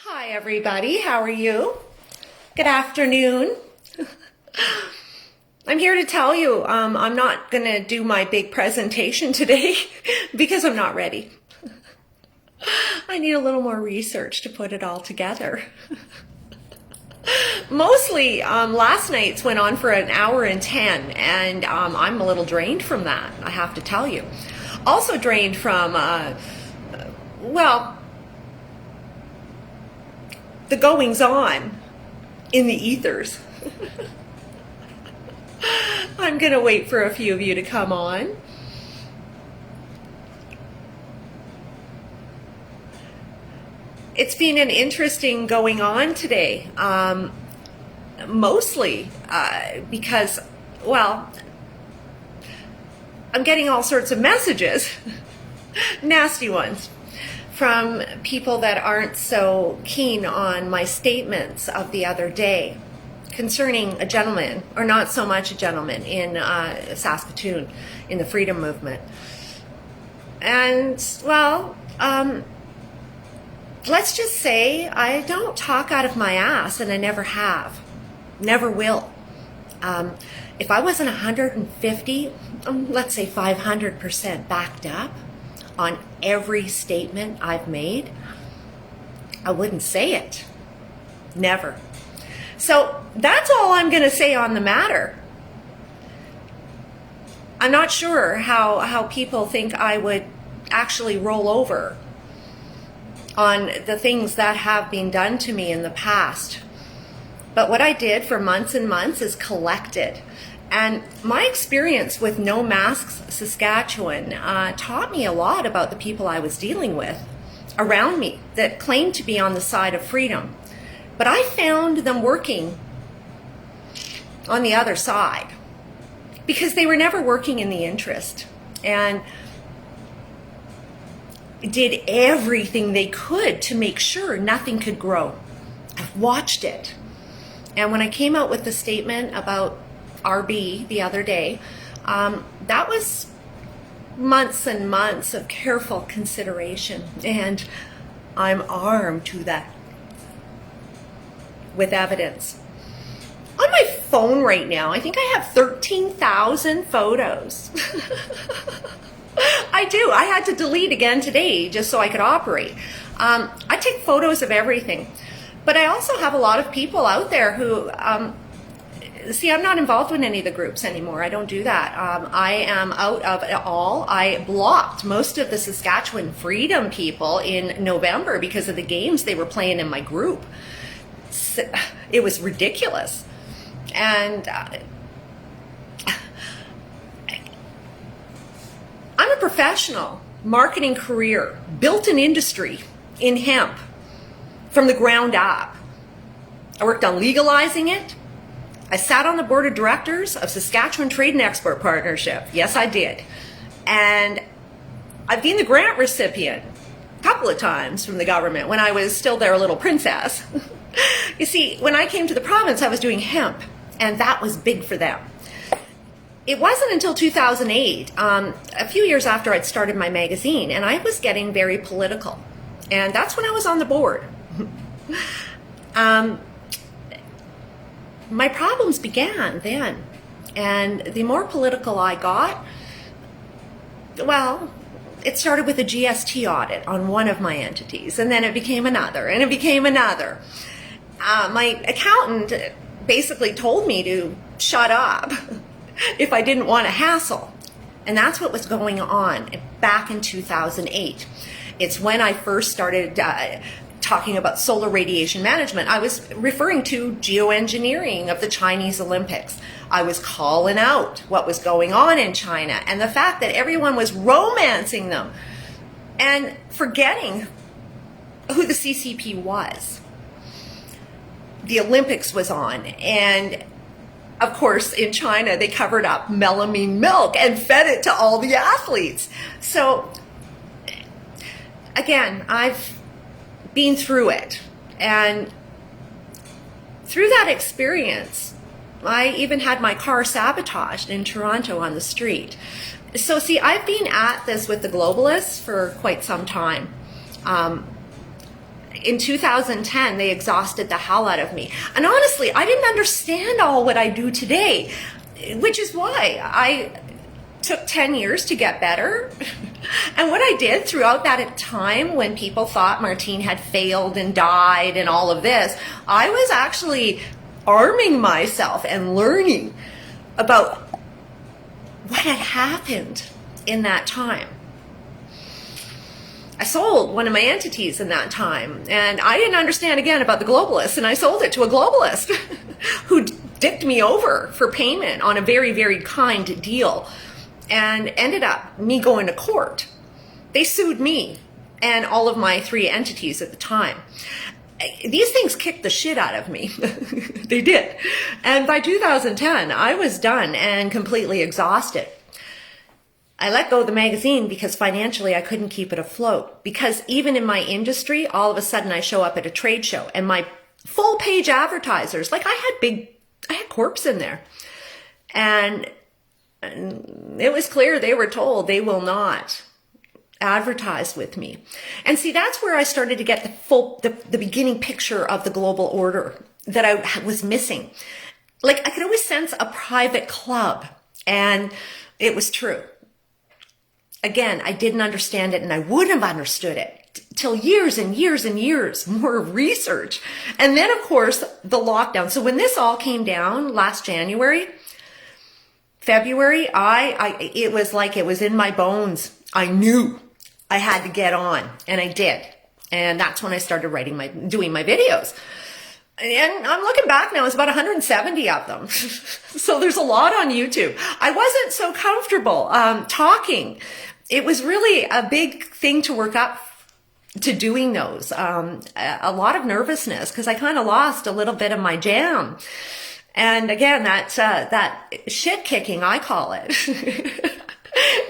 Hi everybody, how are you? Good afternoon. I'm here to tell you I'm not going to do my big presentation today because I'm not ready. I need a little more research to put it all together. Mostly last night's went on for an hour and 10 and I'm a little drained from that, I have to tell you. Also drained from, the goings on in the ethers. I'm gonna wait for a few of you to come on. It's been an interesting going on today, mostly because, well, I'm getting all sorts of messages, nasty ones, from people that aren't so keen on my statements of the other day concerning a gentleman, or not so much a gentleman, in Saskatoon in the freedom movement. And, well, let's just say I don't talk out of my ass, and I never have, never will. If I wasn't 150, let's say 500% backed up on every statement I've made, I wouldn't say it. Never. So that's all I'm going to say on the matter. I'm not sure how people think I would actually roll over on the things that have been done to me in the past. But what I did for months and months is collected. And my experience with No Masks Saskatchewan taught me a lot about the people I was dealing with around me that claimed to be on the side of freedom. But I found them working on the other side because they were never working in the interest and did everything they could to make sure nothing could grow. I've watched it. And when I came out with the statement about RB the other day, that was months and months of careful consideration, and I'm armed to that with evidence. On my phone right now, I think I have 13,000 photos. I do. I had to delete again today just so I could operate. I take photos of everything, but I also have a lot of people out there who see, I'm not involved in any of the groups anymore. I don't do that. I am out of it all. I blocked most of the Saskatchewan Freedom people in November because of the games they were playing in my group. It was ridiculous. And I'm a professional, marketing career, built an industry in hemp from the ground up. I worked on legalizing it. I sat on the board of directors of Saskatchewan Trade and Export Partnership. Yes, I did. And I've been the grant recipient a couple of times from the government when I was still their little princess. You see, when I came to the province, I was doing hemp, and that was big for them. It wasn't until 2008, a few years after I'd started my magazine, and I was getting very political. And that's when I was on the board. My problems began then, and the more political I got, well, it started with a GST audit on one of my entities, and then it became another, and it became another. My accountant basically told me to shut up if I didn't want a hassle, and that's what was going on back in 2008. It's when I first started talking about solar radiation management. I was referring to geoengineering of the Chinese Olympics. I was calling out what was going on in China and the fact that everyone was romancing them and forgetting who the CCP was. The Olympics was on, and of course in China they covered up melamine milk and fed it to all the athletes. So again, I've been through it, and through that experience I even had my car sabotaged in Toronto on the street. So see, I've been at this with the globalists for quite some time. in 2010, they exhausted the hell out of me. And honestly, I didn't understand all what I do today, which is why I took 10 years to get better. And what I did throughout that time when people thought Martine had failed and died and all of this, I was actually arming myself and learning about what had happened in that time. I sold one of my entities in that time, and I didn't understand again about the globalists, and I sold it to a globalist who dicked me over for payment on a very, very kind deal, and ended up me going to court. They sued me and all of my 3 entities at the time. These things kicked the shit out of me. They did. And by 2010, I was done and completely exhausted. I let go of the magazine because financially I couldn't keep it afloat. Because even in my industry, all of a sudden I show up at a trade show and my full page advertisers, like I had corps in there. And it was clear they were told they will not advertise with me. And see, that's where I started to get the beginning picture of the global order that I was missing. Like I could always sense a private club, and it was true. Again, I didn't understand it, and I wouldn't have understood it till years and years and years more research. And then of course the lockdown. So when this all came down last February, it was like it was in my bones. I knew I had to get on, and I did. And that's when I started doing my videos. And I'm looking back now, it's about 170 of them. So there's a lot on YouTube. I wasn't so comfortable talking. It was really a big thing to work up to doing those. A lot of nervousness because I kind of lost a little bit of my jam. And again, that shit kicking, I call it,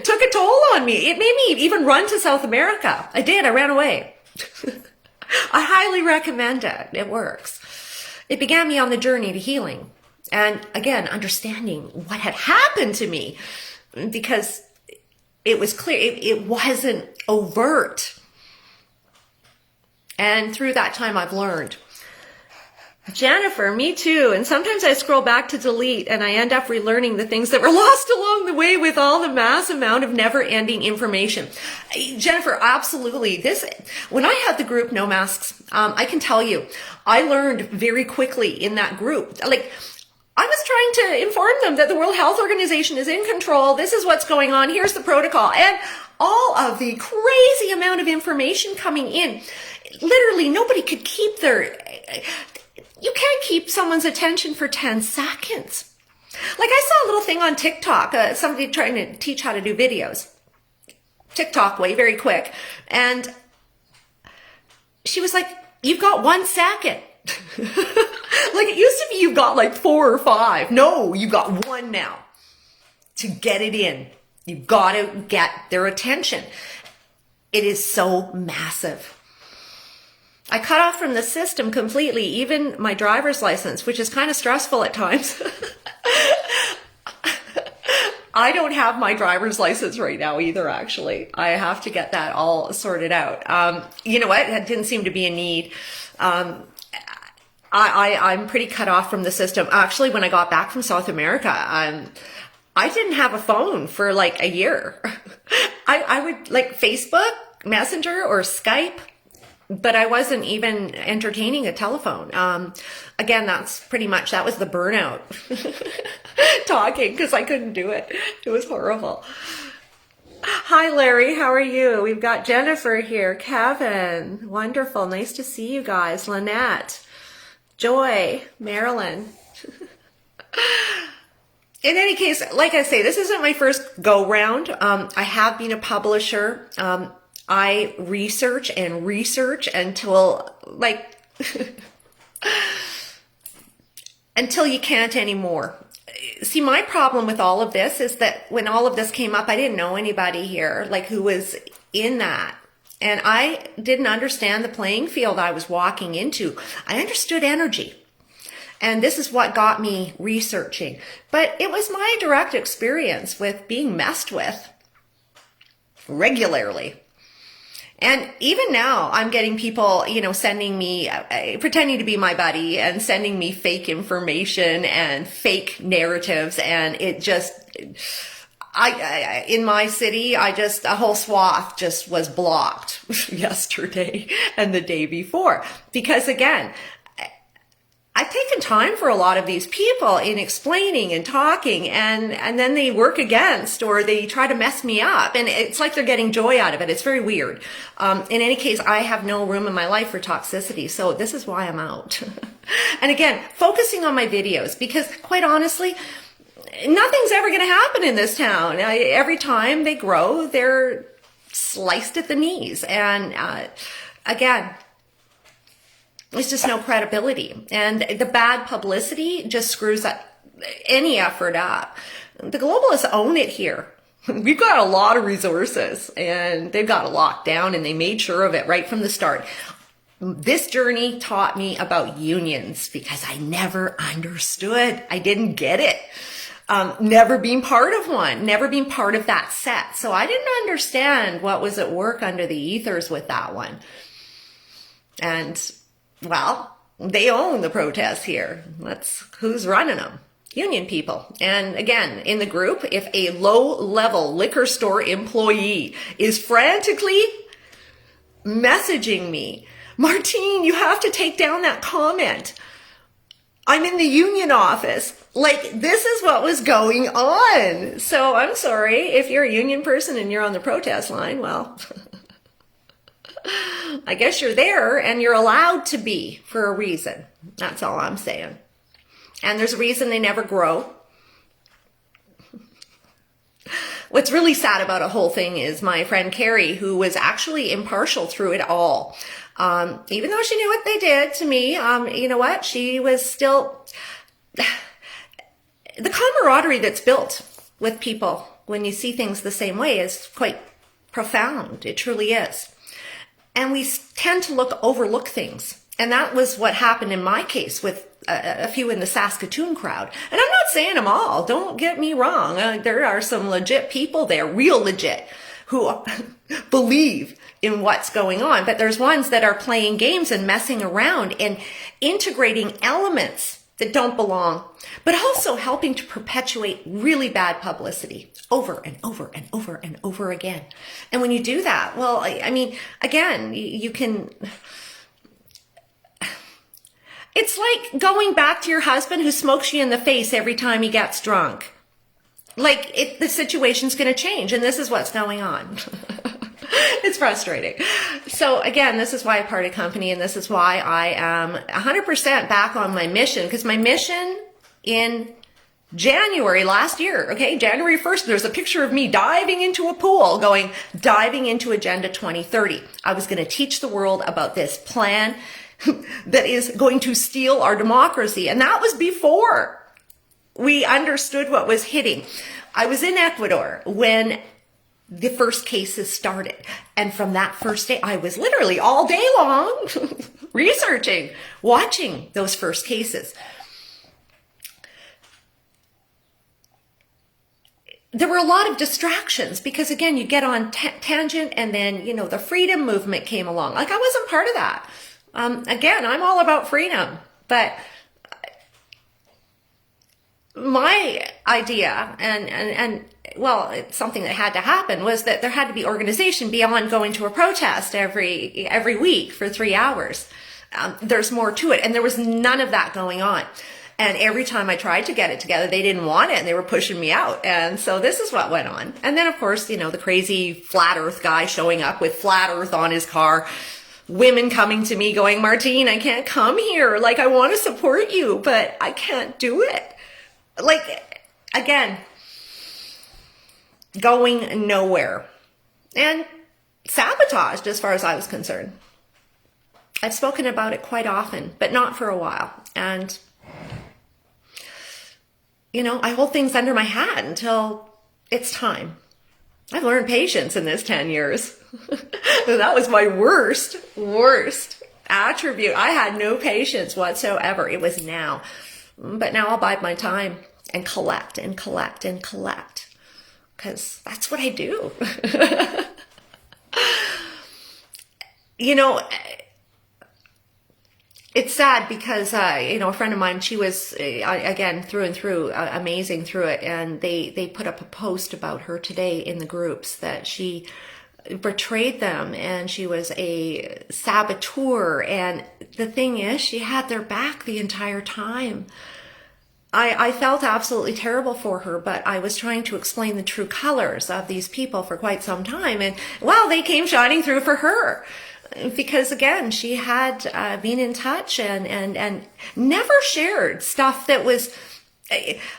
took a toll on me. It made me even run to South America. I did. I ran away. I highly recommend it. It works. It began me on the journey to healing. And again, understanding what had happened to me, because it was clear. It wasn't overt. And through that time, I've learned. Jennifer, me too. And sometimes I scroll back to delete and I end up relearning the things that were lost along the way with all the mass amount of never-ending information. Jennifer, absolutely. When I had the group No Masks, I can tell you, I learned very quickly in that group. Like, I was trying to inform them that the World Health Organization is in control. This is what's going on. Here's the protocol. And all of the crazy amount of information coming in. Literally, nobody could keep you can't keep someone's attention for 10 seconds. Like I saw a little thing on TikTok, somebody trying to teach how to do videos. TikTok way, very quick. And she was like, you've got 1 second. Like it used to be you've got like 4 or 5. No, you got 1 now to get it in. You've got to get their attention. It is so massive. I cut off from the system completely, even my driver's license, which is kind of stressful at times. I don't have my driver's license right now either, actually. I have to get that all sorted out. You know what? It didn't seem to be a need. I'm pretty cut off from the system. Actually, when I got back from South America, I didn't have a phone for like a year. I would like Facebook, Messenger, or Skype. But I wasn't even entertaining a telephone. Again, that was the burnout talking because I couldn't do it. It was horrible. Hi, Larry. How are you? We've got Jennifer here. Kevin. Wonderful. Nice to see you guys. Lynette. Joy. Marilyn. In any case, like I say, this isn't my first go round. I have been a publisher. I research until until you can't anymore. See, my problem with all of this is that when all of this came up, I didn't know anybody here like who was in that. And I didn't understand the playing field I was walking into. I understood energy. And this is what got me researching. But it was my direct experience with being messed with regularly. And even now, I'm getting people, sending me, pretending to be my buddy and sending me fake information and fake narratives. And it just, in my city, a whole swath just was blocked yesterday and the day before. Because again, I've taken time for a lot of these people in explaining and talking, and then they work against, or they try to mess me up, and it's like they're getting joy out of it. It's very weird. In any case, I have no room in my life for toxicity, so this is why I'm out. And again, focusing on my videos, because quite honestly, nothing's ever going to happen in this town. Every time they grow, they're sliced at the knees. And again, it's just no credibility. And the bad publicity just screws up any effort up. The globalists own it here. We've got a lot of resources, and they've got it locked down, and they made sure of it right from the start. This journey taught me about unions because I never understood. I didn't get it. Never being part of one, never being part of that set. So I didn't understand what was at work under the ethers with that one. And well, they own the protests here. That's who's running them. Union people. And again, in the group, if a low-level liquor store employee is frantically messaging me, Martine, you have to take down that comment. I'm in the union office. Like, this is what was going on. So I'm sorry, if you're a union person and you're on the protest line, well, I guess you're there and you're allowed to be for a reason. That's all I'm saying. And there's a reason they never grow. What's really sad about a whole thing is my friend Carrie, who was actually impartial through it all. Even though she knew what they did to me, you know what? She was still... The camaraderie that's built with people when you see things the same way is quite profound. It truly is. And we tend to overlook things. And that was what happened in my case with a few in the Saskatoon crowd. And I'm not saying them all. Don't get me wrong. There are some legit people there, real legit, who believe in what's going on. But there's ones that are playing games and messing around and integrating elements that don't belong, but also helping to perpetuate really bad publicity over and over and over and over again. And when you do that, well, I mean, again, you can... It's like going back to your husband who smokes you in the face every time he gets drunk. Like, the situation's going to change, and this is what's going on. It's frustrating. So again, this is why I parted company, and this is why I am 100% back on my mission, because my mission in January last year, okay, January 1st, there's a picture of me diving into a pool diving into Agenda 2030. I was going to teach the world about this plan that is going to steal our democracy. And that was before we understood what was hitting. I was in Ecuador when the first cases started. And from that first day, I was literally all day long researching, watching those first cases. There were a lot of distractions because, again, you get on tangent, and then, you know, the freedom movement came along. Like, I wasn't part of that. Again, I'm all about freedom, but my idea, and well, it's something that had to happen, was that there had to be organization beyond going to a protest every week for 3 hours. There's more to it, and there was none of that going on. And every time I tried to get it together, they didn't want it, and they were pushing me out. And so this is what went on. And then, of course, you know, the crazy flat earth guy showing up with flat earth on his car, women coming to me going, Martine, I can't come here. Like, I want to support you, but I can't do it. Like, again, going nowhere. And sabotaged as far as I was concerned. I've spoken about it quite often, but not for a while. And, you know, I hold things under my hat until it's time. I've learned patience in this 10 years. That was my worst attribute. I had no patience whatsoever. It was now. But now I'll bide my time and collect and collect and collect. Because that's what I do. You know, it's sad because, a friend of mine, she was, again, through and through, amazing through it. And they put up a post about her today in the groups that she betrayed them and she was a saboteur. And the thing is, she had their back the entire time. I felt absolutely terrible for her, but I was trying to explain the true colors of these people for quite some time. And, well, they came shining through for her. Because again, she had been in touch and never shared stuff that was,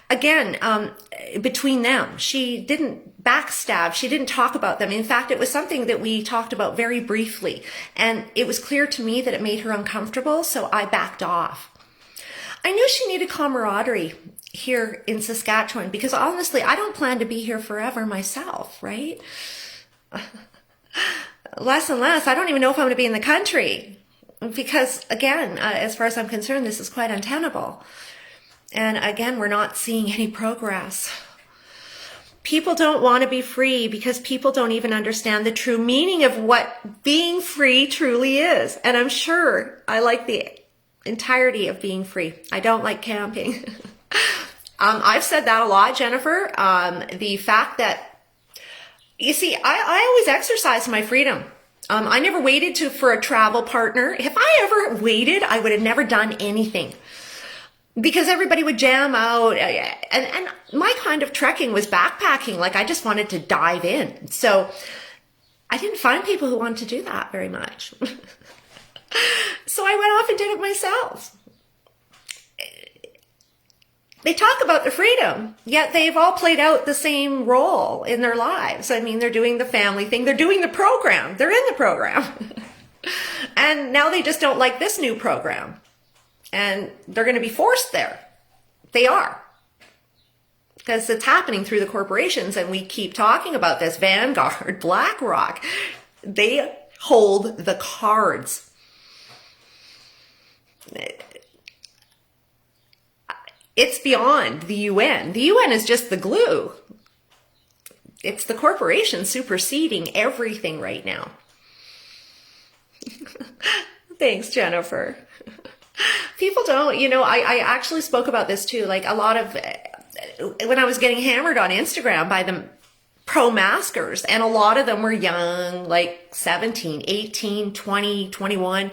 again, between them. She didn't backstab. She didn't talk about them. In fact, it was something that we talked about very briefly. And it was clear to me that it made her uncomfortable, so I backed off. I knew she needed camaraderie here in Saskatchewan because honestly, I don't plan to be here forever myself, right? Less and less. I don't even know if I'm going to be in the country because, again, as far as I'm concerned, this is quite untenable. And again, we're not seeing any progress. People don't want to be free because people don't even understand the true meaning of what being free truly is. And I'm sure I like the entirety of being free. I don't like camping. I've said that a lot, Jennifer. The fact that you see, I always exercise my freedom. I never waited for a travel partner. If I ever waited, I would have never done anything because everybody would jam out. And my kind of trekking was backpacking. Like I just wanted to dive in. So I didn't find people who wanted to do that very much. So I went off and did it myself. They talk about the freedom, yet they've all played out the same role in their lives. I mean, they're doing the family thing. They're doing the program. They're in the program. And now they just don't like this new program. And they're going to be forced there. They are. Because it's happening through the corporations. And we keep talking about this. Vanguard, BlackRock. They hold the cards. It's beyond the UN. The UN is just the glue. It's the corporation superseding everything right now. Thanks, Jennifer. People don't, I actually spoke about this too. Like a lot of, when I was getting hammered on Instagram by the pro-maskers, and a lot of them were young, like 17, 18, 20, 21.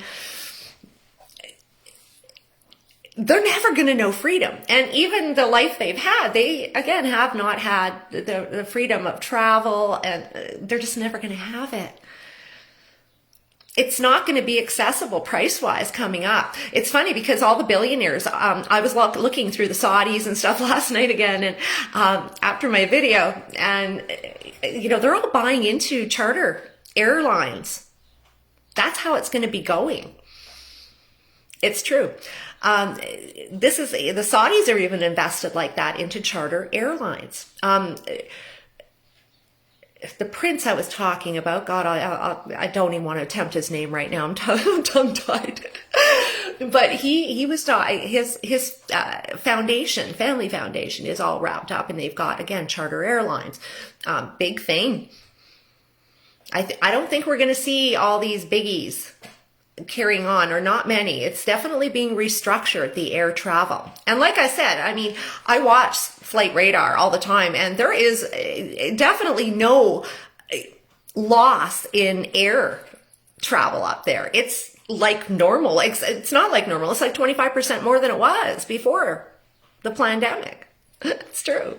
They're never going to know freedom. And even the life they've had, they, again, have not had the freedom of travel, and they're just never going to have it. It's not going to be accessible price-wise coming up. It's funny because all the billionaires, I was looking through the Saudis and stuff last night again, and after my video, and, they're all buying into charter airlines. That's how it's going to be going. It's true. The Saudis are even invested like that into charter airlines. The prince I was talking about, God, I don't even want to attempt his name right now. I'm tongue-tied. But he was, his foundation, family foundation is all wrapped up, and they've got, again, charter airlines. Big thing. I don't think we're going to see all these biggies carrying on, or not many. It's definitely being restructured, the air travel. And like I said, I mean, I watch Flight Radar all the time, and there is definitely no loss in air travel up there. It's like normal. It's not like normal. It's like 25% more than it was before the pandemic. It's true.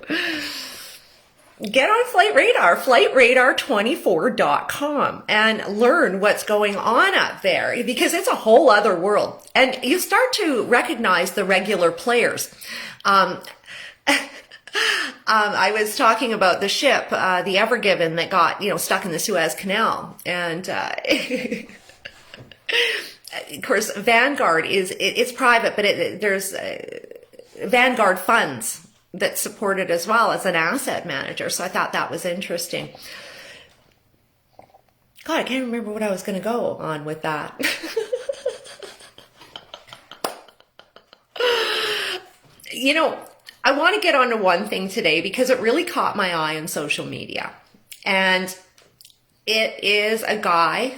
Get on Flight Radar, flightradar24.com, and learn what's going on up there, because it's a whole other world. And you start to recognize the regular players. I was talking about the ship, the Ever Given, that got, stuck in the Suez Canal. And of course, Vanguard it's private, but there's Vanguard funds that support it as well as an asset manager. So I thought that was interesting. God, I can't remember what I was going to go on with that. I want to get onto one thing today because it really caught my eye on social media. And it is a guy,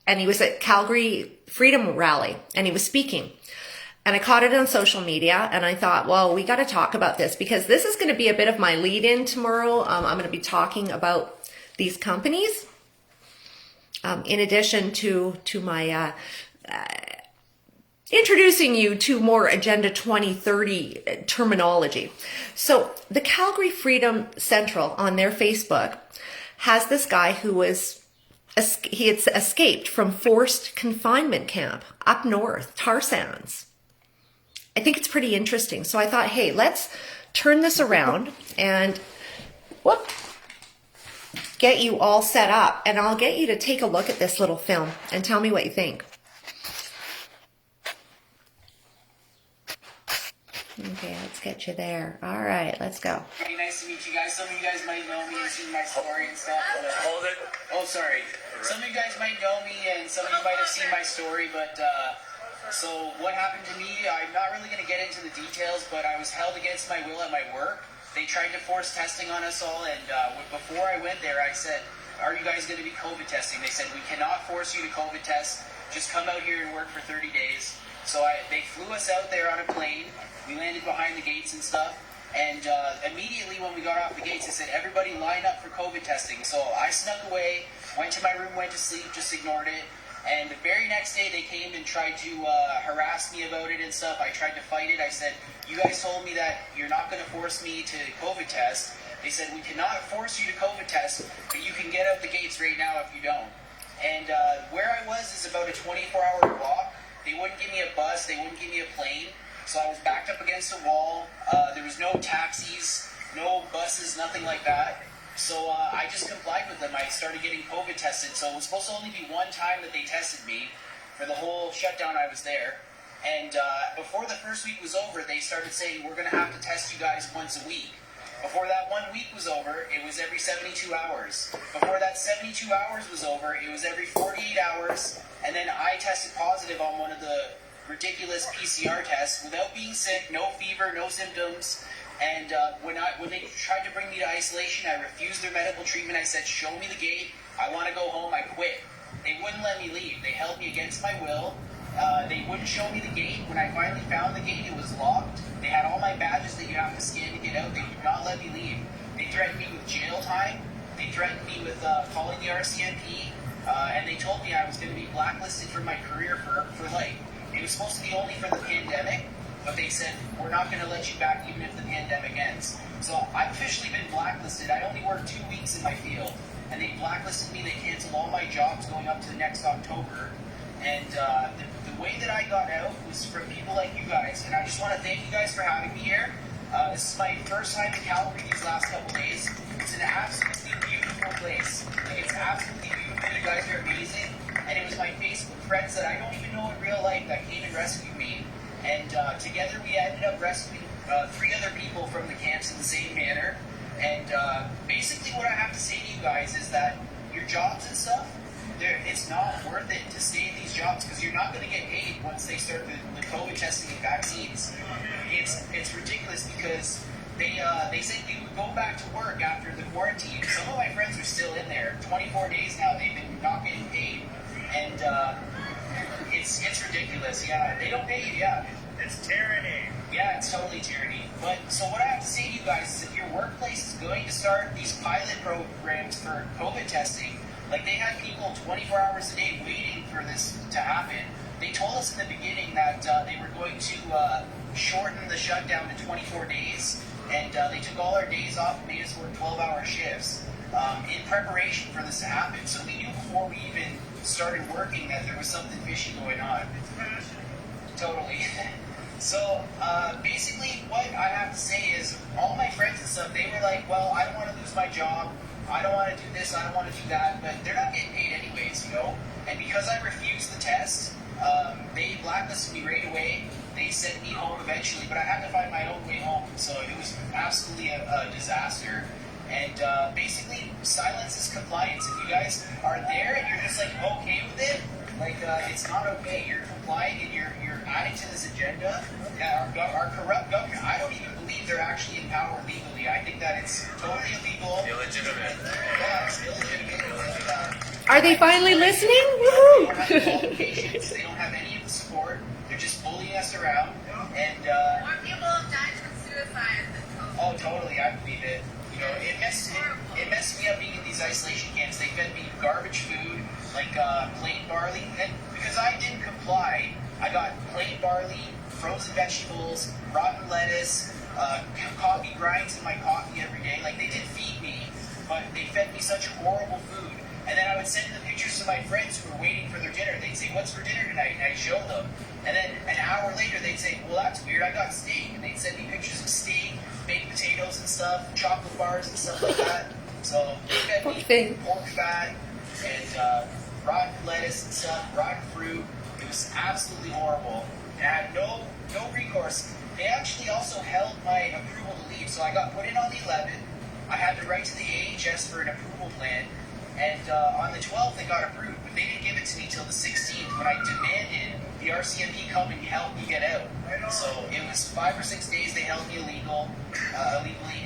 and he was at Calgary Freedom Rally, and he was speaking. And I caught it on social media, and I thought, well, we got to talk about this, because this is going to be a bit of my lead-in tomorrow. I'm going to be talking about these companies, in addition to my introducing you to more Agenda 2030 terminology. So the Calgary Freedom Central on their Facebook has this guy who he had escaped from forced confinement camp up north, tar sands. I think it's pretty interesting. So I thought, hey, let's turn this around and get you all set up, and I'll get you to take a look at this little film and tell me what you think. Okay, let's get you there. All right, let's go. Pretty nice to meet you guys. Some of you guys might know me and seen my story and stuff. Hold it. Oh, sorry. Some of you guys might know me, and some of you might have seen my story, but so what happened to me, I'm not really going to get into the details, but I was held against my will at my work. They tried to force testing on us all, and before I went there, I said, are you guys going to be COVID testing? They said, we cannot force you to COVID test. Just come out here and work for 30 days. So they flew us out there on a plane. We landed behind the gates and stuff. And immediately when we got off the gates, they said, everybody line up for COVID testing. So I snuck away, went to my room, went to sleep, just ignored it. And the very next day, they came and tried to harass me about it and stuff. I tried to fight it. I said, you guys told me that you're not going to force me to COVID test. They said, we cannot force you to COVID test, but you can get out the gates right now if you don't. And where I was is about a 24-hour walk. They wouldn't give me a bus. They wouldn't give me a plane. So I was backed up against a wall. There was no taxis, no buses, nothing like that. So I just complied with them. I started getting COVID tested. So it was supposed to only be one time that they tested me for the whole shutdown I was there. And before the first week was over, they started saying, we're going to have to test you guys once a week. Before that 1 week was over, it was every 72 hours. Before that 72 hours was over, it was every 48 hours. And then I tested positive on one of the ridiculous PCR tests without being sick, no fever, no symptoms. And when they tried to bring me to isolation, I refused their medical treatment. I said, show me the gate. I want to go home. I quit. They wouldn't let me leave. They held me against my will. They wouldn't show me the gate. When I finally found the gate, it was locked. They had all my badges that you have to scan to get out. They would not let me leave. They threatened me with jail time. They threatened me with calling the RCMP. And they told me I was going to be blacklisted from my career for life. It was supposed to be only for the pandemic, but they said, we're not going to let you back even if the pandemic ends. So I've officially been blacklisted. I only worked 2 weeks in my field, and they blacklisted me. They canceled all my jobs going up to next October. And the way that I got out was from people like you guys. And I just want to thank you guys for having me here. This is my first time in Calgary these last couple days. It's an absolutely beautiful place. Like, it's absolutely beautiful. You guys are amazing. And it was my Facebook friends that I don't even know in real life that came and rescued me. And together we ended up rescuing 3 other people from the camps in the same manner. And basically what I have to say to you guys is that your jobs and stuff, it's not worth it to stay in these jobs because you're not going to get paid once they start the COVID testing and vaccines. It's ridiculous because they said you would go back to work after the quarantine. Some of my friends are still in there. 24 days now, they've been not getting paid. And it's ridiculous. Yeah, they don't pay you. Yeah, it's tyranny. Yeah, it's totally tyranny. But so what I have to say to you guys is if your workplace is going to start these pilot programs for COVID testing, like they had people 24 hours a day waiting for this to happen. They told us in the beginning that they were going to shorten the shutdown to 24 days, and they took all our days off and made us work 12-hour shifts in preparation for this to happen. So we knew before we even started working that there was something fishy going on. Totally. So basically what I have to say is all my friends and stuff, they were like, well, I don't want to lose my job. I don't want to do this, I don't want to do that, but they're not getting paid anyways, you know? And because I refused the test, they blacklisted me right away. They sent me home eventually, but I had to find my own way home. So it was absolutely a disaster. And basically, silence is compliance. If you guys are there and you're just like okay with it, like it's not okay. You're complying and you're adding to this agenda. Our corrupt government, I don't even believe they're actually in power legally. I think that it's totally illegal. Illegitimate. Yeah, it's illegitimate. Are they finally listening? They don't have the Woohoo! qualifications. They don't have any of the support. They're just bullying us around. And More people have died from suicide than COVID. oh, totally, I believe it. You know, it messed me up being in these isolation camps. They fed me garbage food, like plain barley. And because I didn't comply, I got plain barley, frozen vegetables, rotten lettuce, coffee grinds in my coffee every day. Like, they did feed me, but they fed me such horrible food. And then I would send the pictures to my friends who were waiting for their dinner. They'd say, "What's for dinner tonight?" And I'd show them. And then an hour later, they'd say, "Well, that's weird. I got steak." And they'd send me pictures of steak, baked potatoes and stuff, chocolate bars and stuff like that. So they fed me pork fat and rotten lettuce and stuff, rotten fruit. It was absolutely horrible. And I had no recourse. They actually also held my approval to leave. So I got put in on the 11th. I had to write to the AHS for an approval plan. And on the 12th, it got approved, but they didn't give it to me till the 16th when I demanded the RCMP come and help me get out. So it was 5 or 6 days they held me illegally,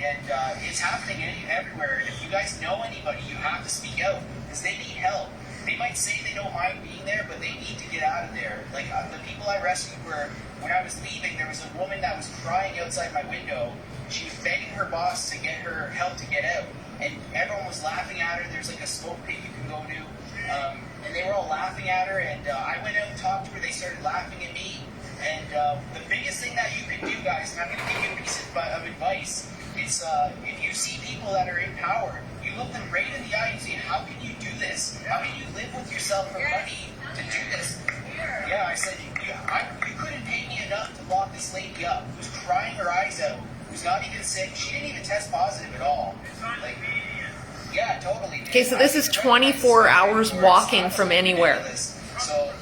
and it's happening everywhere. And if you guys know anybody, you have to speak out because they need help. They might say they don't mind being there, but they need to get out of there. Like the people I rescued were, when I was leaving, there was a woman that was crying outside my window. She was begging her boss to get her help to get out. And everyone was laughing at her. There's like a smoke pit you can go to. And they were all laughing at her. And I went out and talked to her. They started laughing at me. And the biggest thing that you can do, guys, and I'm going to give you a piece of advice, is if you see people that are in power, you look them right in the eye and say, "How can you do this? How can you live with yourself for money to do this?" Yeah, I said, you couldn't pay me enough to lock this lady up who's crying her eyes out, who's not even sick. She didn't even test positive at all. Like, yeah, totally. Okay, so this is 24 hours walking from anywhere. So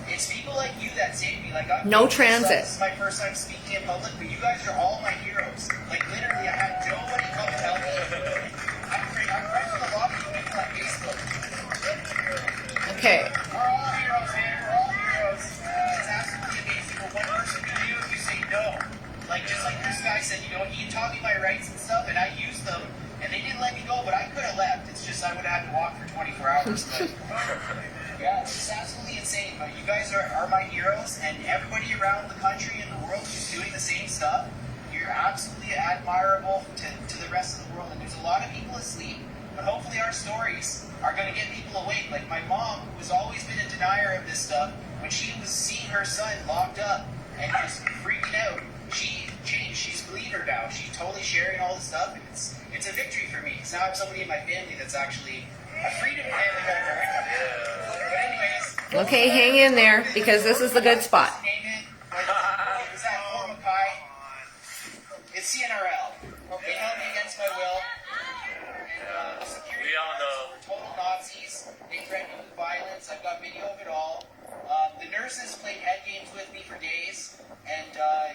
it's people like you that saved me. Like, No transit. This is my first time speaking in public, but you guys are all my heroes. Like, literally, I had nobody come and help me. I'm friends with a lot of you people on Facebook. Okay. We're all heroes, man. We're all heroes. It's absolutely amazing. But one person can do if you say no. Like, just like this guy said, you know, he taught me my rights and stuff, and I used them, and they didn't let me go, but I could have left. It's just I would have had to walk for 24 hours. But, yeah, it's just absolutely insane. But you guys are my heroes, and everybody around the country and the world who's doing the same stuff, you're absolutely admirable to the rest of the world. And there's a lot of people asleep, but hopefully our stories are going to get people awake. Like my mom, who has always been a denier of this stuff, when she was seeing her son locked up and just freaking out, she changed. She's a believer now. She's totally sharing all the stuff, and it's a victory for me. Because now I have somebody in my family that's actually a freedom family member. But anyways. Okay, hang in there because this is the good spot. Name it. It was at Fort Mackay. It's CNRL. They held me against my will. And the security guards were total Nazis. They threatened me with violence. I've got video of it all. The nurses played head games with me for days. And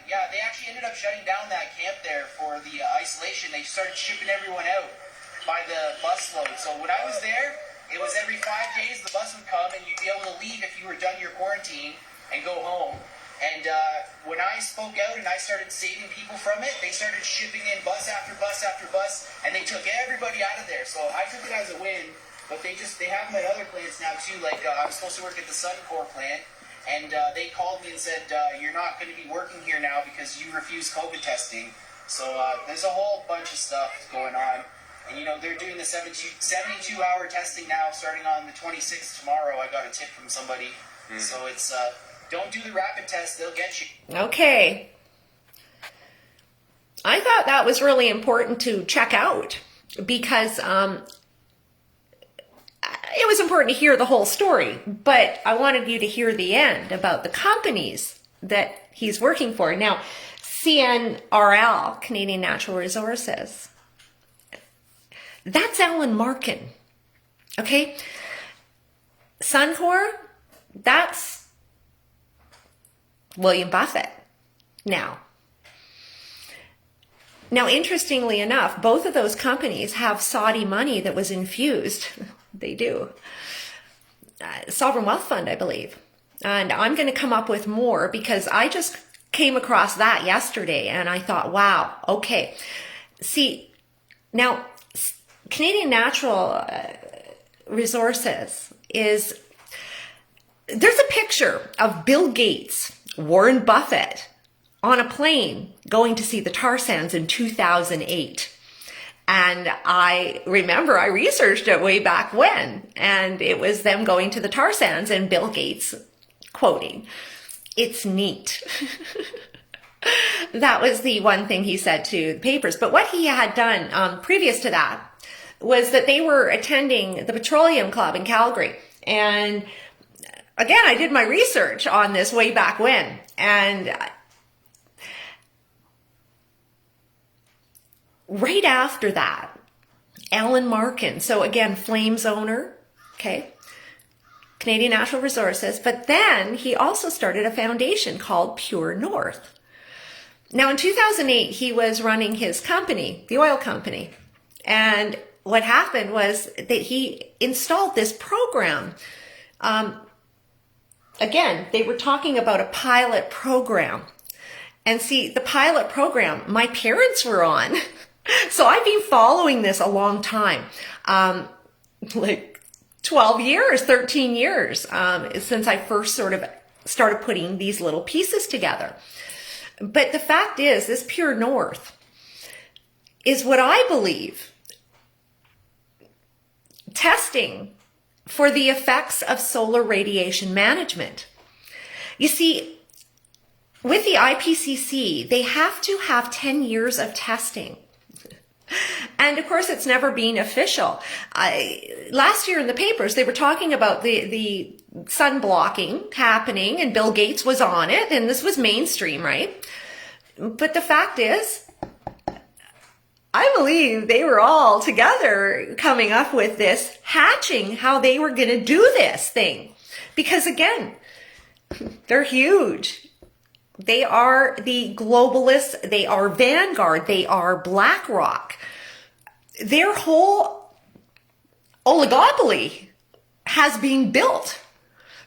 yeah, they actually ended up shutting down that camp there for the isolation. They started shipping everyone out by the busload. So when I was there, it was every 5 days the bus would come and you'd be able to leave if you were done your quarantine and go home. And when I spoke out and I started saving people from it, they started shipping in bus after bus after bus, and they took everybody out of there. So I took it as a win, but they have them at other plants now too. Like I was supposed to work at the Suncor plant, and they called me and said, "You're not going to be working here now because you refuse COVID testing." So there's a whole bunch of stuff going on. And, you know, they're doing the 72-hour testing now, starting on the 26th tomorrow. I got a tip from somebody. So it's, don't do the rapid test. They'll get you. Okay. I thought that was really important to check out because it was important to hear the whole story. But I wanted you to hear the end about the companies that he's working for. Now, CNRL, Canadian Natural Resources, that's Alan Markin, okay? Suncor, that's William Buffett. Now, interestingly enough, both of those companies have Saudi money that was infused. They do. Sovereign Wealth Fund, I believe. And I'm going to come up with more because I just came across that yesterday and I thought, wow, okay. See, now, Canadian Natural Resources is, there's a picture of Bill Gates, Warren Buffett on a plane going to see the tar sands in 2008. And I remember I researched it way back when, and it was them going to the tar sands and Bill Gates quoting, "It's neat." That was the one thing he said to the papers. But what he had done previous to that was that they were attending the Petroleum Club in Calgary. And again, I did my research on this way back when. And right after that, Alan Markin, so again, Flames owner, okay, Canadian Natural Resources, but then he also started a foundation called Pure North. Now in 2008, he was running his company, the oil company, and what happened was that he installed this program. Again, they were talking about a pilot program. And see, the pilot program, my parents were on. So I've been following this a long time, like 12 years, 13 years, since I first sort of started putting these little pieces together. But the fact is, this Pure North is what I believe testing for the effects of solar radiation management. You see, with the IPCC, they have to have 10 years of testing. And of course, it's never been official. Last year in the papers, they were talking about the sun blocking happening, and Bill Gates was on it, and this was mainstream, right? But the fact is, I believe they were all together coming up with this, hatching how they were going to do this thing. Because again, they're huge. They are the globalists. They are Vanguard. They are BlackRock. Their whole oligopoly has been built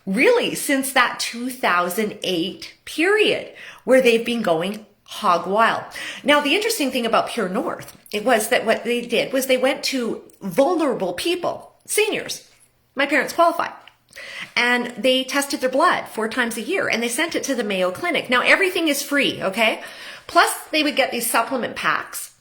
really since that 2008 period where they've been going hog wild. Now, the interesting thing about Pure North, it was that what they did was they went to vulnerable people, seniors. My parents qualified. And they tested their blood 4 times a year, and they sent it to the Mayo Clinic. Now, everything is free, okay? Plus, they would get these supplement packs.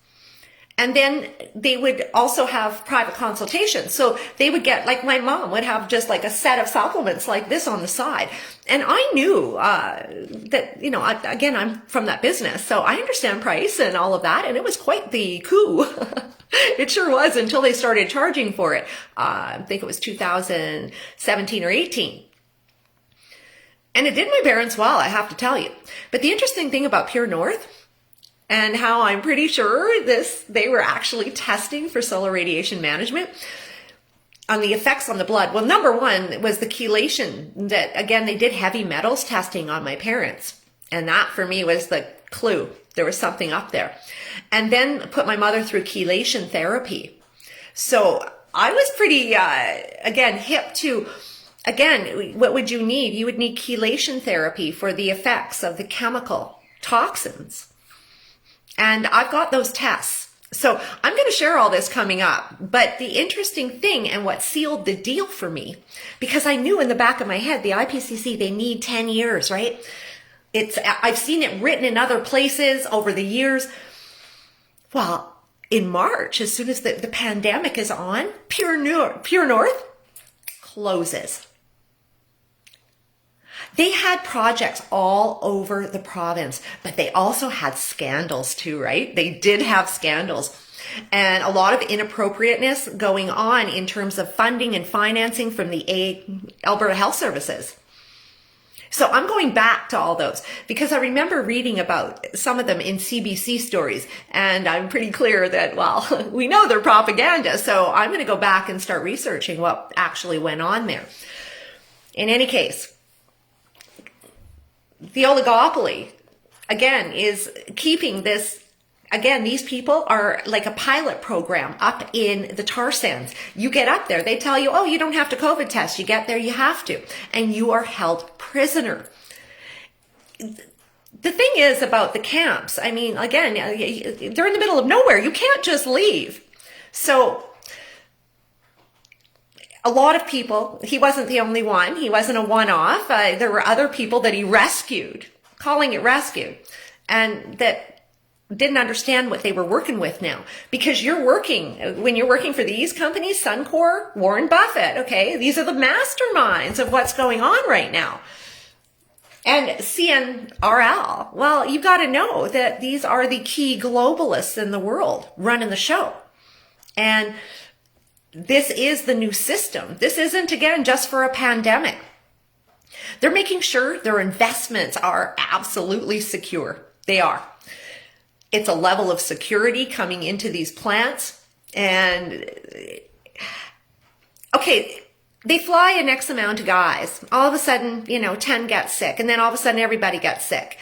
And then they would also have private consultations. So they would get, like my mom would have just like a set of supplements like this on the side. And I knew that, you know, again, I'm from that business. So I understand price and all of that. And it was quite the coup. It sure was, until they started charging for it. I think it was 2017 or 18. And it did my parents well, I have to tell you. But the interesting thing about Pure North, and how I'm pretty sure they were actually testing for solar radiation management on the effects on the blood. Well, number one was the chelation, that again, they did heavy metals testing on my parents. And that for me was the clue. There was something up there. And then put my mother through chelation therapy. So I was pretty, again, hip to, again, what would you need? You would need chelation therapy for the effects of the chemical toxins. And I've got those tests. So I'm going to share all this coming up. But the interesting thing, and what sealed the deal for me, because I knew in the back of my head, the IPCC, they need 10 years, right? I've seen it written in other places over the years. Well, in March, as soon as the pandemic is on, Pure North closes. They had projects all over the province, but they also had scandals too, right? They did have scandals and a lot of inappropriateness going on in terms of funding and financing from the Alberta Health Services. So I'm going back to all those because I remember reading about some of them in CBC stories, and I'm pretty clear that, well, we know they're propaganda. So I'm going to go back and start researching what actually went on there. In any case, the oligopoly, again, is keeping this. Again, these people are like a pilot program up in the tar sands. You get up there, they tell you, oh, you don't have to COVID test. You get there, you have to. And you are held prisoner. The thing is about the camps, I mean, again, they're in the middle of nowhere. You can't just leave. So a lot of people, he wasn't the only one. He wasn't a one-off. There were other people that he rescued, calling it rescue, and that didn't understand what they were working with now. Because when you're working for these companies, Suncor, Warren Buffett, okay, these are the masterminds of what's going on right now. And CNRL, well, you got to know that these are the key globalists in the world running the show. And this is the new system. This isn't, again, just for a pandemic. They're making sure their investments are absolutely secure. They are. It's a level of security coming into these plants. And, okay, they fly an X amount of guys. All of a sudden, 10 get sick. And then all of a sudden, everybody gets sick.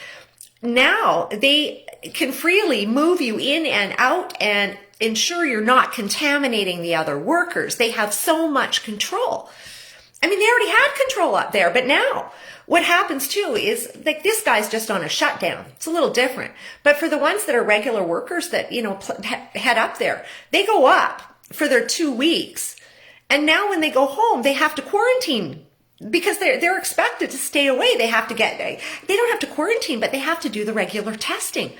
Now, they can freely move you in and out and ensure you're not contaminating the other workers. They have so much control. I mean, they already had control up there, but now what happens too is like this guy's just on a shutdown. It's a little different. But for the ones that are regular workers that, head up there, they go up for their 2 weeks. And now when they go home, they have to quarantine because they're expected to stay away. They don't have to quarantine, but they have to do the regular testing.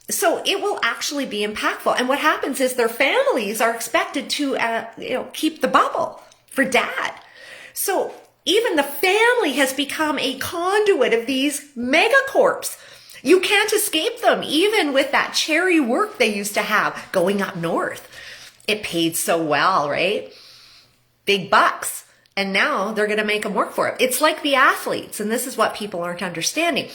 So it will actually be impactful. And what happens is their families are expected to, keep the bubble for dad. So even the family has become a conduit of these megacorps. You can't escape them, even with that cherry work they used to have going up north. It paid so well, right? Big bucks. And now they're going to make them work for it. It's like the athletes, and this is what people aren't understanding.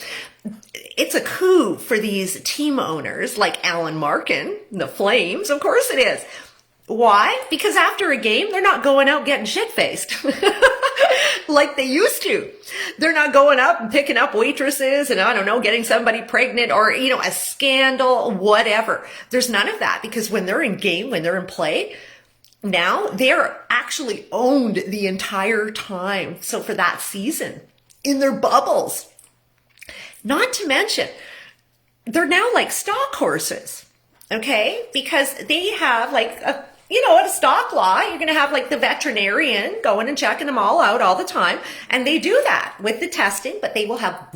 It's a coup for these team owners like Alan Markin, the Flames. Of course it is. Why? Because after a game, they're not going out getting shit-faced like they used to. They're not going up and picking up waitresses and, getting somebody pregnant or, a scandal, whatever. There's none of that because when they're in game, when they're in play, now they're actually owned the entire time. So for that season, in their bubbles, not to mention, they're now like stock horses, okay? Because they have like a stock law, you're going to have like the veterinarian going and checking them all out all the time. And they do that with the testing, but they will have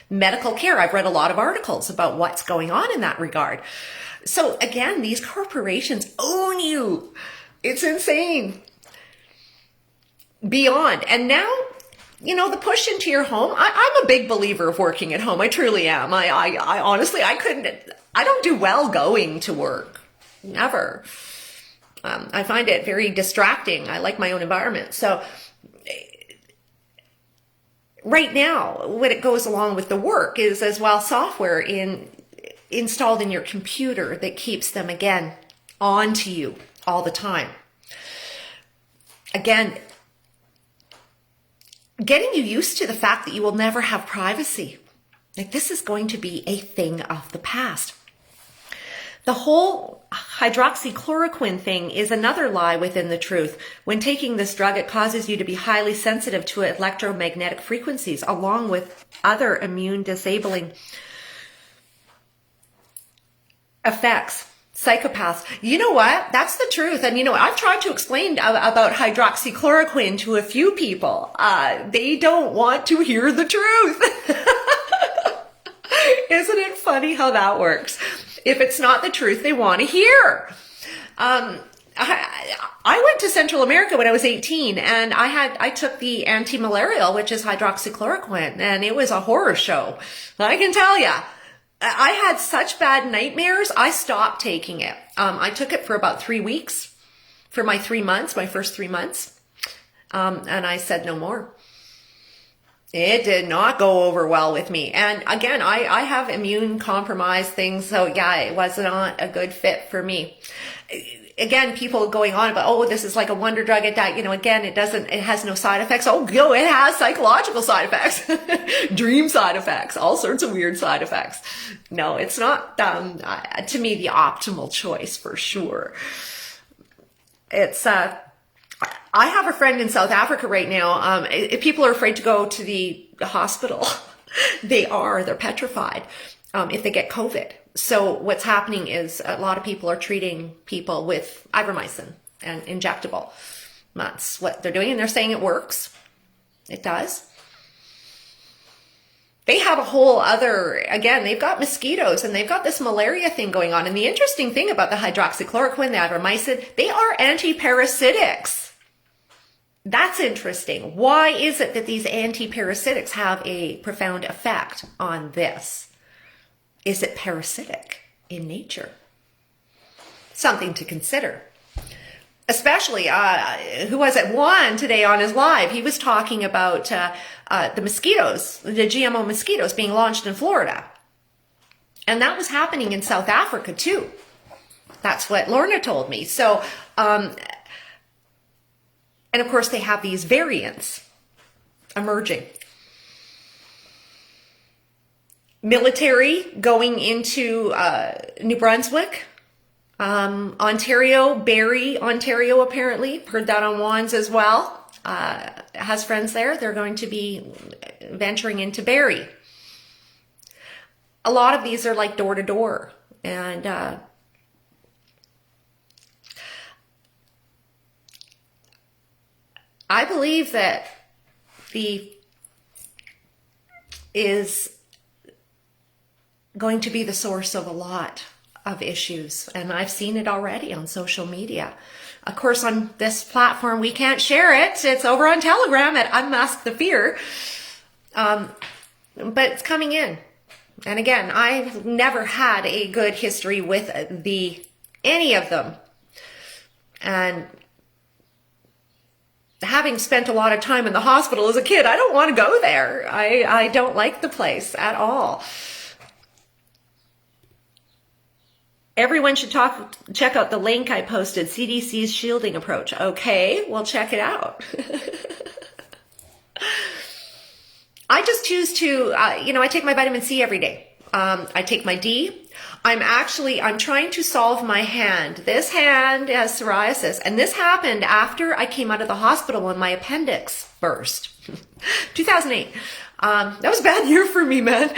medical care. I've read a lot of articles about what's going on in that regard. So again, these corporations own you. It's insane. Beyond. And now, the push into your home. I'm a big believer of working at home. I truly am. I honestly, I don't do well going to work. Never. I find it very distracting. I like my own environment. So right now, what it goes along with the work is as well software installed in your computer that keeps them, again, onto you all the time. Again, getting you used to the fact that you will never have privacy. Like this is going to be a thing of the past. The whole hydroxychloroquine thing is another lie within the truth. When taking this drug, it causes you to be highly sensitive to electromagnetic frequencies, along with other immune disabling effects. Psychopaths. You know what? That's the truth. And I've tried to explain about hydroxychloroquine to a few people. They don't want to hear the truth. Isn't it funny how that works? If it's not the truth they want to hear. I went to Central America when I was 18 and I took the anti-malarial, which is hydroxychloroquine, and it was a horror show. I can tell you. I had such bad nightmares, I stopped taking it. I took it for about 3 weeks for my first 3 months. And I said no more. It did not go over well with me. And again, I have immune compromised things. So yeah, it was not a good fit for me. Again, people going on about, this is like a wonder drug. Again, it has no side effects. It has psychological side effects, dream side effects, all sorts of weird side effects. No, it's not, to me, the optimal choice for sure. It's, I have a friend in South Africa right now. If people are afraid to go to the hospital, they're petrified, if they get COVID. So what's happening is a lot of people are treating people with ivermectin and injectable. That's what they're doing, and they're saying it works. It does. They have a whole other, again, they've got mosquitoes and they've got this malaria thing going on. And the interesting thing about the hydroxychloroquine, the adromycin, they are antiparasitics. That's interesting. Why is it that these antiparasitics have a profound effect on this? Is it parasitic in nature? Something to consider. Especially, who was it? Juan today on his live, he was talking about the mosquitoes, the GMO mosquitoes being launched in Florida. And that was happening in South Africa too. That's what Lorna told me. So, and of course they have these variants emerging. Military going into New Brunswick. Ontario, Barrie, Ontario, apparently. Heard that on Juan's as well. Has friends there. They're going to be venturing into Barrie. A lot of these are like door to door. And I believe that the is going to be the source of a lot of issues, and I've seen it already on social media. Of course, on this platform, we can't share it. It's over on Telegram at Unmask the Fear. But it's coming in. And again, I've never had a good history with any of them. And having spent a lot of time in the hospital as a kid, I don't want to go there. I don't like the place at all. Everyone should check out the link I posted, CDC's shielding approach. Okay, we'll check it out. I just choose to, I take my vitamin C every day. I take my D. I'm trying to solve my hand. This hand has psoriasis, and this happened after I came out of the hospital when my appendix burst. 2008. That was a bad year for me, man.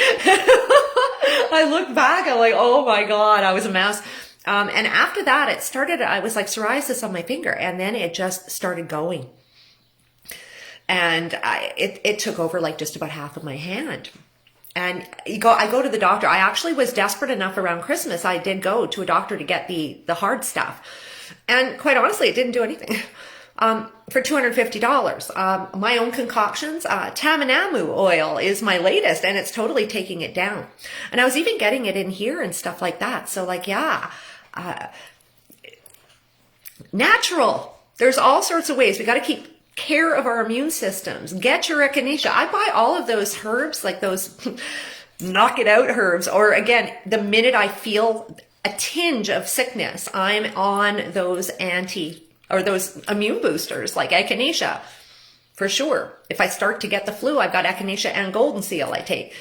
I look back, I'm like, oh my God, I was a mess. And after that, it started, I was like psoriasis on my finger, and then it just started going. And it took over like just about half of my hand. And I go to the doctor. I actually was desperate enough around Christmas. I did go to a doctor to get the hard stuff. And quite honestly, it didn't do anything. For $250. My own concoctions, Tamanamu oil is my latest, and it's totally taking it down. And I was even getting it in here and stuff like that. So like, yeah, natural. There's all sorts of ways. We got to keep care of our immune systems. Get your echinacea. I buy all of those herbs, like those knock it out herbs. Or again, the minute I feel a tinge of sickness, I'm on those those immune boosters like echinacea, for sure. If I start to get the flu, I've got echinacea and golden seal I take.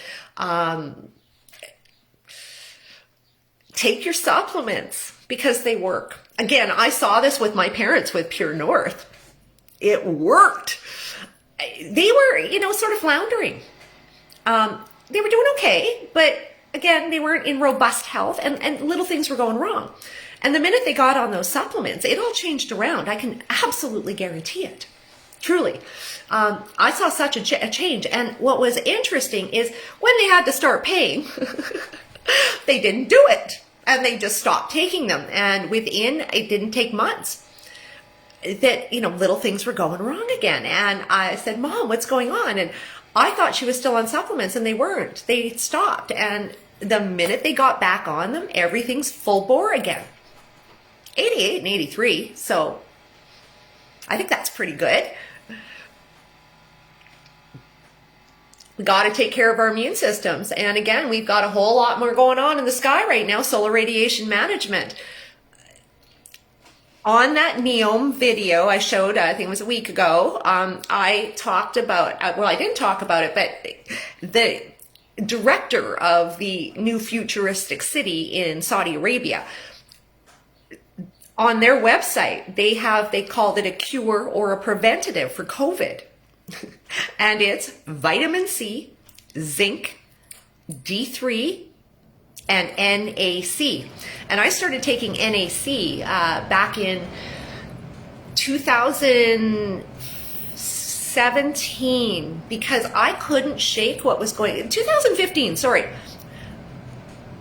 Take your supplements because they work. Again, I saw this with my parents with Pure North. It worked. They were, sort of floundering. They were doing okay, but again, they weren't in robust health, and little things were going wrong. And the minute they got on those supplements, it all changed around. I can absolutely guarantee it. Truly. I saw such a change. And what was interesting is when they had to start paying, they didn't do it. And they just stopped taking them. And it didn't take months, that, little things were going wrong again. And I said, Mom, what's going on? And I thought she was still on supplements, and they weren't. They stopped. And the minute they got back on them, everything's full bore again. 88 and 83, so I think that's pretty good. We got to take care of our immune systems. And again, we've got a whole lot more going on in the sky right now, solar radiation management. On that NEOM video I showed, I think it was a week ago, I talked about, I didn't talk about it, but the director of the new futuristic city in Saudi Arabia, on their website, they called it a cure or a preventative for COVID. And it's vitamin C, zinc, D3, and NAC. And I started taking NAC back in 2017, because I couldn't shake what was going, 2015, sorry.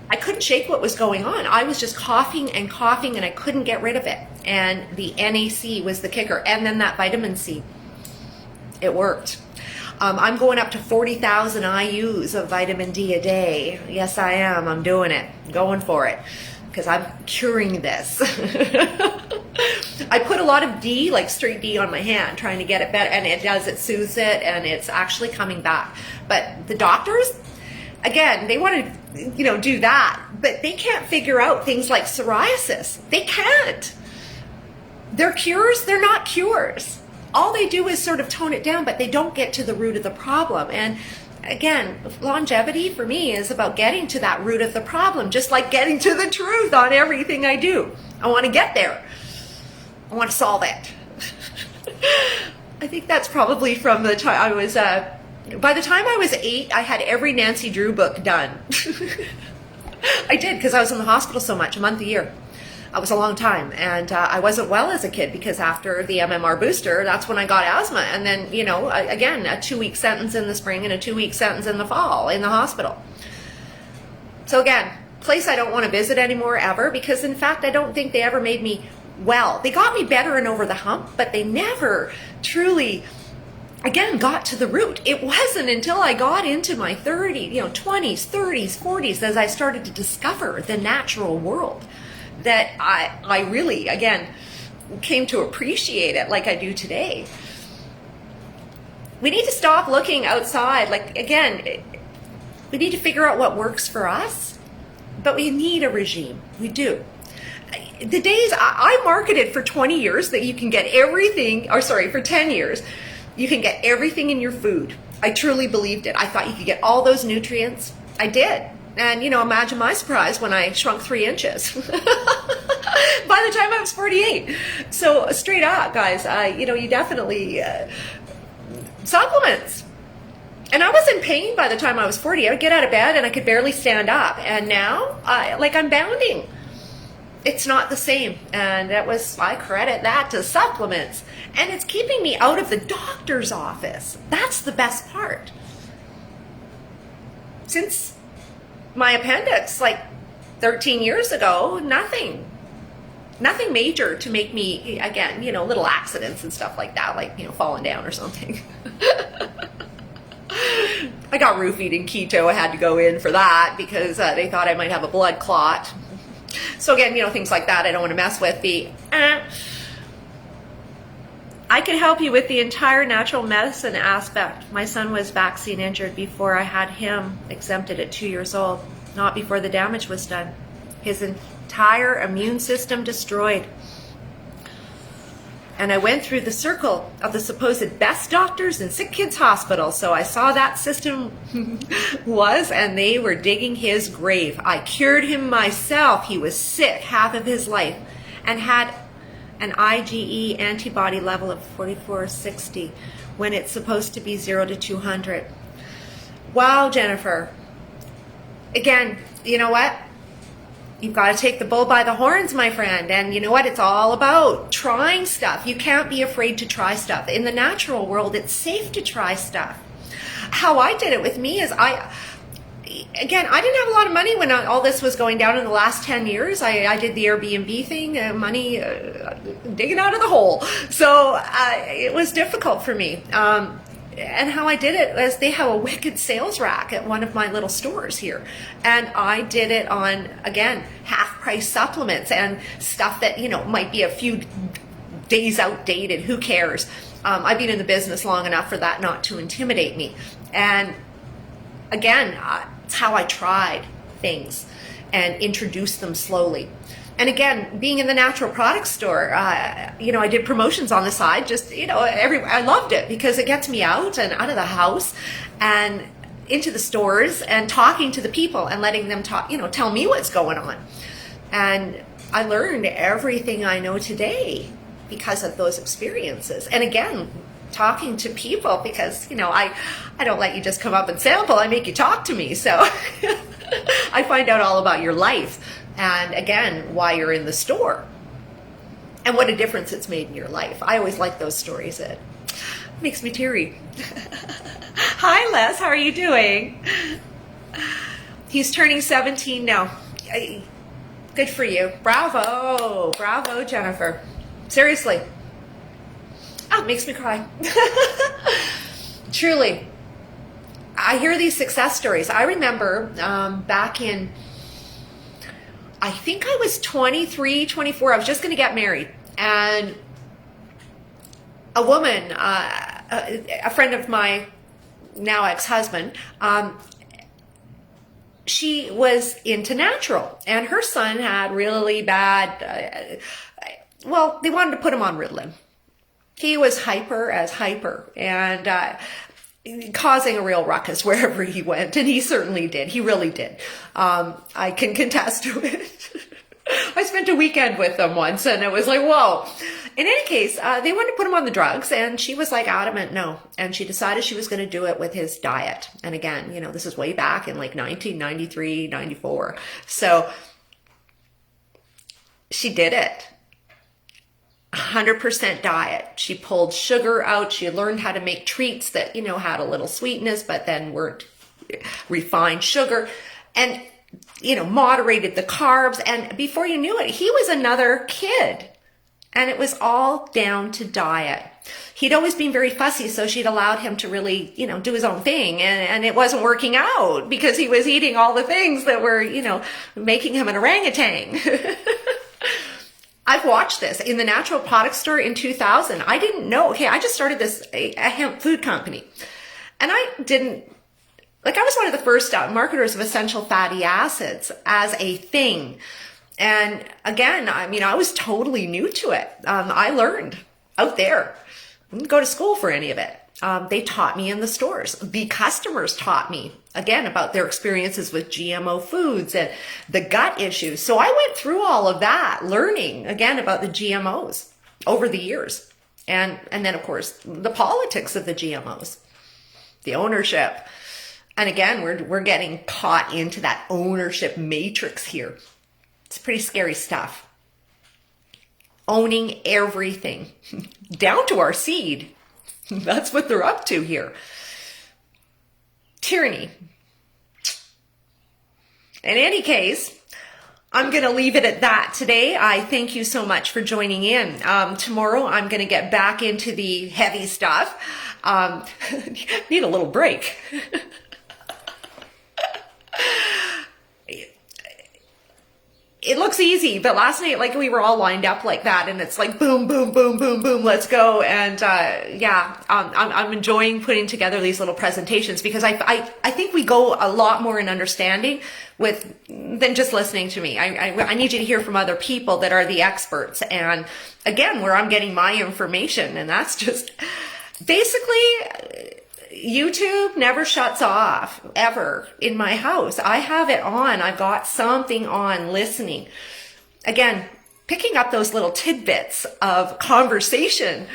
I couldn't shake what was going on. I was just coughing and coughing and I couldn't get rid of it. And the NAC was the kicker. And then that vitamin C. It worked. I'm going up to 40,000 IUs of vitamin D a day. Yes, I am. I'm doing it. I'm going for it. Because I'm curing this. I put a lot of D, like straight D, on my hand, trying to get it better. And it does. It soothes it. And it's actually coming back. But the doctors, again, they want to, do that. But they can't figure out things like psoriasis. They can't. They're cures. They're not cures. All they do is sort of tone it down, but they don't get to the root of the problem. And again, longevity for me is about getting to that root of the problem, just like getting to the truth on everything I do. I want to get there. I want to solve it. I think that's probably from the time I was, by the time I was 8, I had every Nancy Drew book done. I did, because I was in the hospital so much, a month a year. It was a long time, and I wasn't well as a kid because after the MMR booster, that's when I got asthma. And then, again, a 2-week sentence in the spring and a 2-week sentence in the fall in the hospital. So again, place I don't want to visit anymore ever, because in fact, I don't think they ever made me well. They got me better and over the hump, but they never truly, again, got to the root. It wasn't until I got into my 20s, 30s, 40s, as I started to discover the natural world, that I really, again, came to appreciate it like I do today. We need to stop looking outside. Like, again, we need to figure out what works for us, but we need a regime. We do. The days, I marketed for 20 years that you can get everything, or sorry, for 10 years, you can get everything in your food. I truly believed it. I thought you could get all those nutrients. I did. And, imagine my surprise when I shrunk 3 inches by the time I was 48. So straight up, guys, you definitely, supplements. And I was in pain by the time I was 40. I would get out of bed and I could barely stand up. And now, I'm bounding. It's not the same. And I credit that to supplements. And it's keeping me out of the doctor's office. That's the best part. Since my appendix, 13 years ago, nothing major to make me, again, little accidents and stuff like that, falling down or something. I got roofied in keto. I had to go in for that because they thought I might have a blood clot. So again, things like that I don't want to mess with. I can help you with the entire natural medicine aspect. My son was vaccine injured before I had him exempted at 2 years old, not before the damage was done. His entire immune system destroyed. And I went through the circle of the supposed best doctors in sick kids' hospital. So I saw that system and they were digging his grave. I cured him myself. He was sick half of his life and had an IgE antibody level of 4460 when it's supposed to be 0 to 200. Wow, Jennifer. Again, you know what? You've got to take the bull by the horns, my friend. And you know what? It's all about trying stuff. You can't be afraid to try stuff. In the natural world, it's safe to try stuff. How I did it with me is again, I didn't have a lot of money when all this was going down in the last 10 years. I did the Airbnb thing, money digging out of the hole. So it was difficult for me. And how I did it was they have a wicked sales rack at one of my little stores here. And I did it on, again, half price supplements and stuff that, might be a few days outdated. Who cares? I've been in the business long enough for that not to intimidate me. And again, it's how I tried things and introduced them slowly. And again, being in the natural products store, I did promotions on the side. Just, I loved it because it gets me out and out of the house and into the stores and talking to the people and letting them talk, tell me what's going on. And I learned everything I know today because of those experiences. And again, talking to people because, I don't let you just come up and sample. I make you talk to me. So I find out all about your life. And again, why you're in the store. and what a difference it's made in your life. I always like those stories. It makes me teary. Hi, Les. How are you doing? He's turning 17 now. Good for you. Bravo. Bravo, Jennifer. Seriously. Oh, it makes me cry. Truly. I hear these success stories. I remember back in, I think I was 23, 24. I was just going to get married. And a woman, a friend of my now ex-husband, she was into natural. And her son had really bad, well, they wanted to put him on Ritalin. He was hyper as hyper. And causing a real ruckus wherever he went, and he certainly did. He really did. I can contest to it. I spent a weekend with them once, and it was like, whoa. In any case, they wanted to put him on the drugs, and she was like adamant no. And she decided she was going to do it with his diet. And again, you know, this is way back in like 1993, 94. So she did it. 100% diet. She pulled sugar out. She learned how to make treats that, you know, had a little sweetness, but then weren't refined sugar, and, you know, moderated the carbs. And before you knew it, he was another kid. And it was all down to diet. He'd always been very fussy, so she'd allowed him to really, you know, do his own thing. And it wasn't working out because he was eating all the things that were, you know, making him an orangutan. I've watched this in the natural product store in 2000. I didn't know. Okay, I just started a hemp food company. And I didn't, like, I was one of the first marketers of essential fatty acids as a thing. And again, I mean, I was totally new to it. I learned out there. I didn't go to school for any of it. They taught me in the stores. The customers taught me, again, about their experiences with GMO foods and the gut issues. So I went through all of that, learning, again, about the GMOs over the years. And then, of course, the politics of the GMOs, the ownership. And again, we're getting caught into that ownership matrix here. It's pretty scary stuff. Owning everything, down to our seed. That's what they're up to here. Tyranny. In any case, I'm going to leave it at that today. I thank you so much for joining in. Tomorrow, I'm going to get back into the heavy stuff. Need a little break. It looks easy, but last night, like, we were all lined up like that, and it's like boom, boom, boom, boom, boom, let's go. And I'm enjoying putting together these little presentations because I think we go a lot more in understanding than just listening to me. I need you to hear from other people that are the experts, and again, where I'm getting my information, and that's just basically. YouTube never shuts off, ever, in my house. I have it on. I've got something on, listening. Again, picking up those little tidbits of conversation.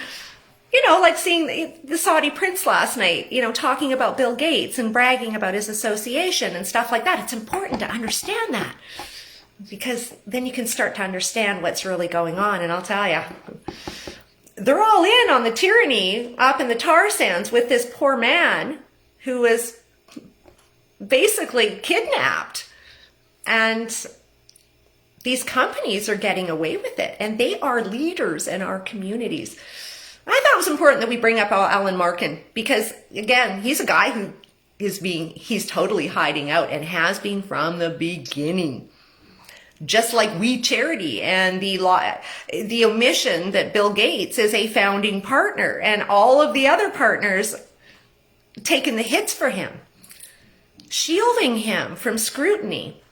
You know, like seeing the Saudi prince last night, you know, talking about Bill Gates and bragging about his association and stuff like that. It's important to understand that because then you can start to understand what's really going on. And I'll tell you, they're all in on the tyranny up in the tar sands with this poor man who was basically kidnapped. And these companies are getting away with it, and they are leaders in our communities. I thought it was important that we bring up Alan Markin because, again, he's a guy who he's totally hiding out and has been from the beginning. Just like We Charity and the omission that Bill Gates is a founding partner and all of the other partners taking the hits for him, shielding him from scrutiny.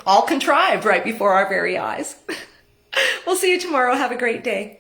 All contrived right before our very eyes. We'll see you tomorrow. Have a great day.